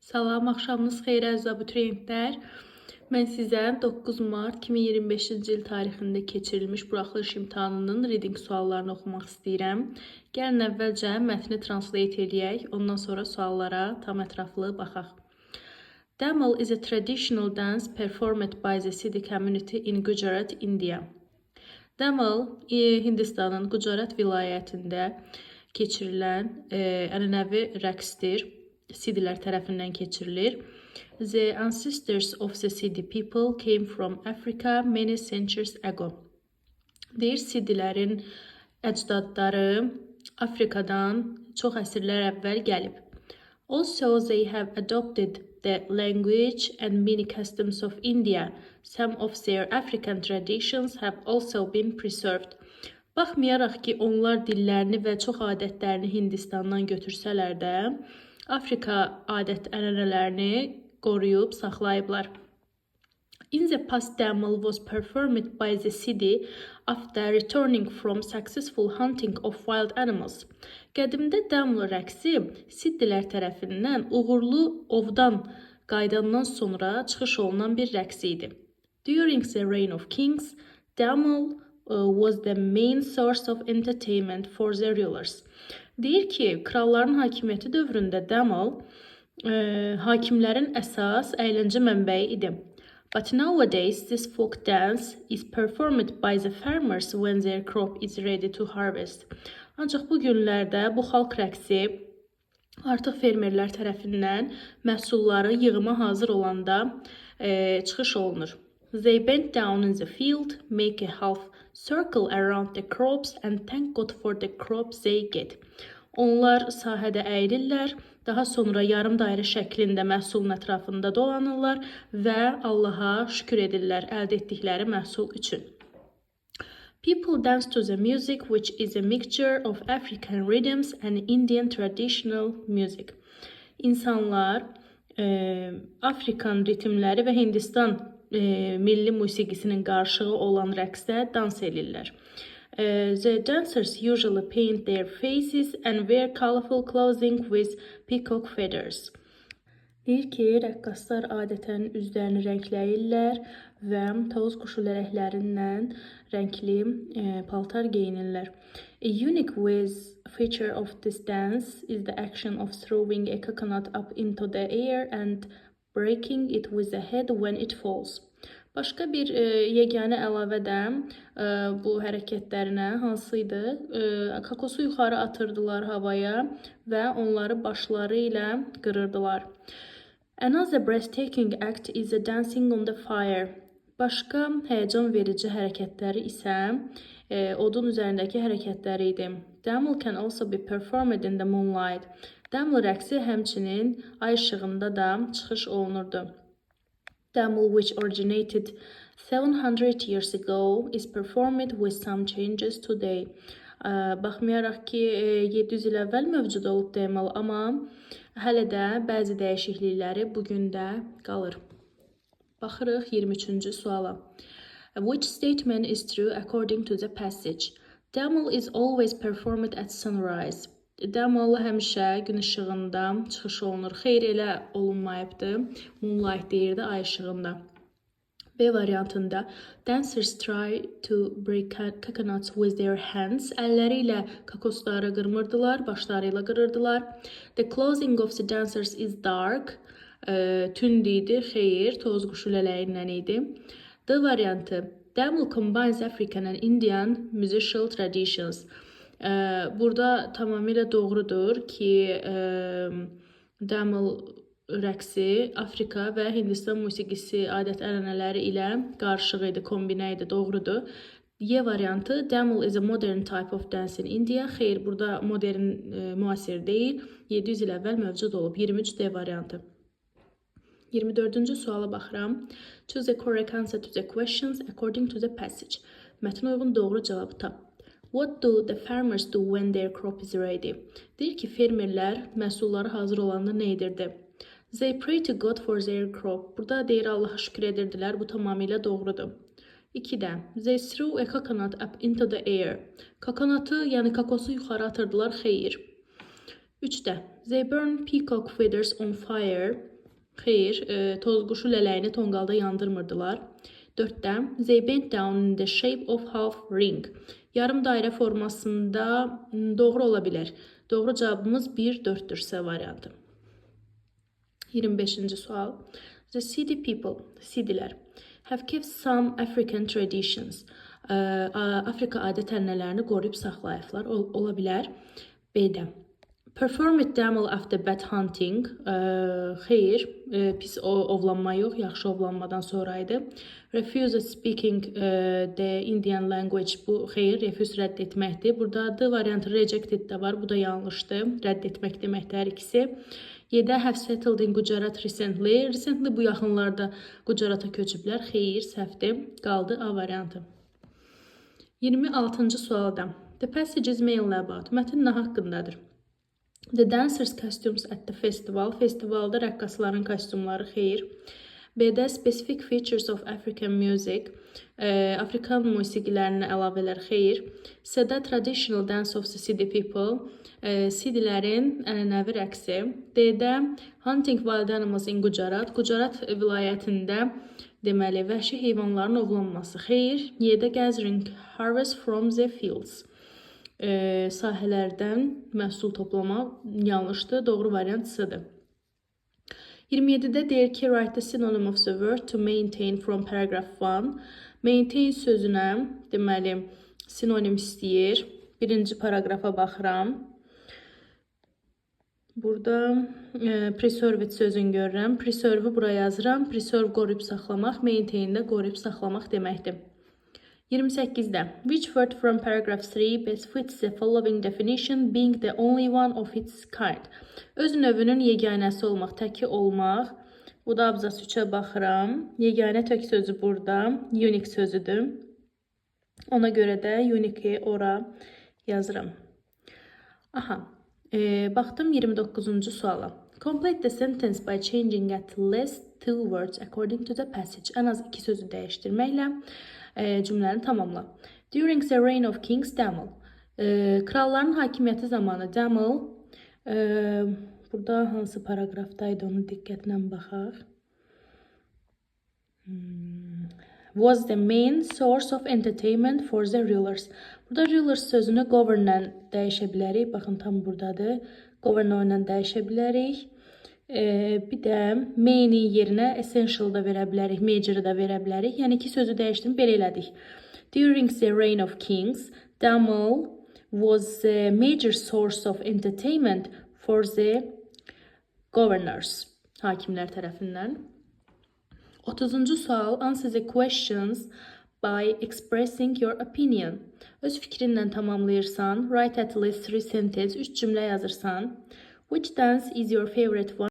Salam, axşamınız xeyir əziz abituriyentlər. Mən sizə 9 Mart 2025-ci il tarixində keçirilmiş buraxılış imtahanının reading suallarını oxumaq istəyirəm. Gəlin əvvəlcə mətni translate edək, ondan sonra suallara tam ətraflı baxaq. Damal is a traditional dance performed by the Siddhi community in Gujarat, India. Damal, Hindistanın Gujarat vilayətində keçirilən ənənəvi rəqsdir. Siddhilər tərəfindən keçirilir. The ancestors of the Siddhi people came from Africa many centuries ago. Deyir, Siddhilərin əcdadları Afrikadan çox əsrlər əvvəl gəlib. Also, they have adopted the language and many customs of India. Some of their African traditions have also been preserved. Baxmayaraq ki, onlar dillərini və çox adətlərini Hindistandan götürsələr də, Afrika adət-ənənələrini qoruyub saxlayıblar. In the past, Damal was performed by the Siddhi after returning from successful hunting of wild animals. Qədimdə Damal rəqsi Siddhilər tərəfindən uğurlu ovdan qayıdandan sonra çıxış olunan bir rəqs idi. During the reign of kings, Damal was the main source of entertainment for the rulers. Deyir ki, kralların hakimiyyəti dövründə Damal hakimlərin əsas əyləncə mənbəyi idi. But nowadays, this folk dance is performed by the farmers when their crop is ready to harvest. Ancaq bu günlərdə bu xalq rəqsi artıq fermerlər tərəfindən məhsulları yığıma hazır olanda çıxış olunur. They bend down in the field, make a half circle around the crops and thank God for the crops they get. Onlar sahədə əyilirlər, daha sonra yarım dairə şəklində məhsulun ətrafında dolanırlar və Allaha şükür edirlər əldə etdikləri məhsul üçün. People dance to the music which is a mixture of African rhythms and Indian traditional music. İnsanlar Afrikan ritmləri və Hindistan milli musiqisinin qarışığı olan rəqsdə dans edirlər. The dancers usually paint their faces and wear colorful clothing with peacock feathers. Deyir ki, rəqqaslar adətən üzlərini rəngləyirlər və tavus quşu lələklərindən rəngli paltar geyinirlər. A unique feature of this dance is the action of throwing a coconut up into the air and breaking it with the head when it falls. Başqa bir yeganə əlavə də bu hərəkətlərinə hansıydı? Kokosu yuxarı atırdılar havaya və onları başları ilə qırırdılar. Another breathtaking act is the dancing on the fire. Başqa həyəcan verici hərəkətləri isə odun üzərindəki hərəkətləri idi. Damal can also be performed in the moonlight. Damal rəqsi həmçinin ay işığında da çıxış olunurdu. Damal, which originated 700 years ago, is performed with some changes today. Baxmayaraq ki, 700 il əvvəl mövcud olub Damal, amma hələ də bəzi dəyişiklikləri bugün də qalır. Baxırıq 23-cü suala. Which statement is true according to the passage? Damal is always performed at sunrise. Damal həmişə gün işığında çıxış olunur. Xeyr, elə olunmayıbdı. Moonlight deyirdi, ay işığında. B variantında dancers try to break coconuts with their hands. Əlləri ilə kokosları qırmırdılar, başları ilə qırırdılar. The clothing of the dancers is dark. Tünd idi, xeyr, toz quşu lələyindən idi. D variantı Damal combines African and Indian musical traditions. Burada tamamilə doğrudur ki, Damal rəqsi Afrika və Hindistan musiqisi adət-ənənələri ilə qarışıq idi, kombinə idi, doğrudur. Y variantı Damal is a modern type of dance in India. Xeyr, burada modern, müasir deyil, 700 il əvvəl mövcud olub. 23D variantı. 24-cü suala baxıram. Choose the correct answer to the questions according to the passage. Mətnə uyğun doğru cavabı tap. What do the farmers do when their crop is ready? Deyir ki, fermerlər məhsulları hazır olanda nə edirdi? They pray to God for their crop. Burada deyir Allaha şükür edirdilər. Bu tamamilə doğrudur. 2-də They threw a coconut up into the air. Kokonatı, yəni kokosu yuxarı atırdılar, xeyir. 3-də They burn peacock feathers on fire. Xeyr, tozquşu lələyini tonqalda yandırmırdılar. 4-də they bent down in the shape of half ring. Yarım dairə formasında doğru ola bilər. Doğru cavabımız 1-4-dür C variantı. 25-ci sual. The Sidi people, Sidilər, have kept some African traditions. Afrika adət-ənənələrini qoruyub saxlayıblar. Ola bilər. B-də. Performed damel after bad hunting. Xeyr, pis ovlanma yox, yaxşı ovlanmadan sonraydı. Refused speaking the Indian language. Bu xeyr, refuse rədd etməkdir. Burada D variantı rejected də var. Bu da yanlışdır. Rədd etmək deməkdir hər ikisi. 7 have settled in Gujarat recently. Recently bu yaxınlarda Gujarata köçüblər. Xeyr, səhvdir. Qaldı A variantı. 26-cı sualda. The passage is mainly about. Mətn nə haqqındadır? The dancers' costumes at the festival. Festivalda rəqqasların kostyumları. Xeyr. B-də specific features of African music. Afrikan musiqilərinin əlavələr. Xeyr. C-də traditional dance of the Sidi people. Sidilərin ənənəvi rəqsi. D-də hunting wild animals in Gujarat. Gujarat vilayətində deməli vəhşi heyvanların ovlanması. Xeyr. Y-də gathering harvest from the fields. Sahələrdən məhsul toplama yanlışdır. Doğru variant C-dir. 27-də deyir ki, write the synonym of the word to maintain from paragraph 1. Maintain sözünə deməli sinonim istəyir. Birinci paragrafa baxıram. Burada preserved sözünü görürəm. Preserve-ı buraya yazıram. Preserve qoruyub saxlamaq, maintain də qoruyub saxlamaq deməkdir. 28-də which word from paragraph 3 best fits the following definition being the only one of its kind? Öz növünün yeganəsi olmaq, təki olmaq. Bu da abzas 3-ə baxıram. Yeganə tök sözü burada. Unique sözüdür. Ona görə də unique ora yazıram. Aha. Baxdım 29-cu suala. Complete the sentence by changing at least 2 words according to the passage. Ən az 2 sözü dəyişdirməklə cümləni tamamla. During the reign of Kings Damel. Kralların hakimiyyəti zamanı Damel burada hansı paragrafdaydı onu diqqətlə baxaq. Was the main source of entertainment for the rulers. Burada rulers sözünü govern'la dəyişə bilərik. Baxın tam buradadır. Governor-la dəyişə bilərik. Bir də main-in yerinə essential da verə bilərik, major da verə bilərik. Yəni iki sözü dəyişdim, belə elədik. During the reign of kings, Damel was a major source of entertainment for the governors, hakimlər tərəfindən. 30-cu sual, answer the questions by expressing your opinion. Öz fikrinlə tamamlayırsan, write at least 3 sentences, 3 cümlə yazırsan. Which dance is your favorite one?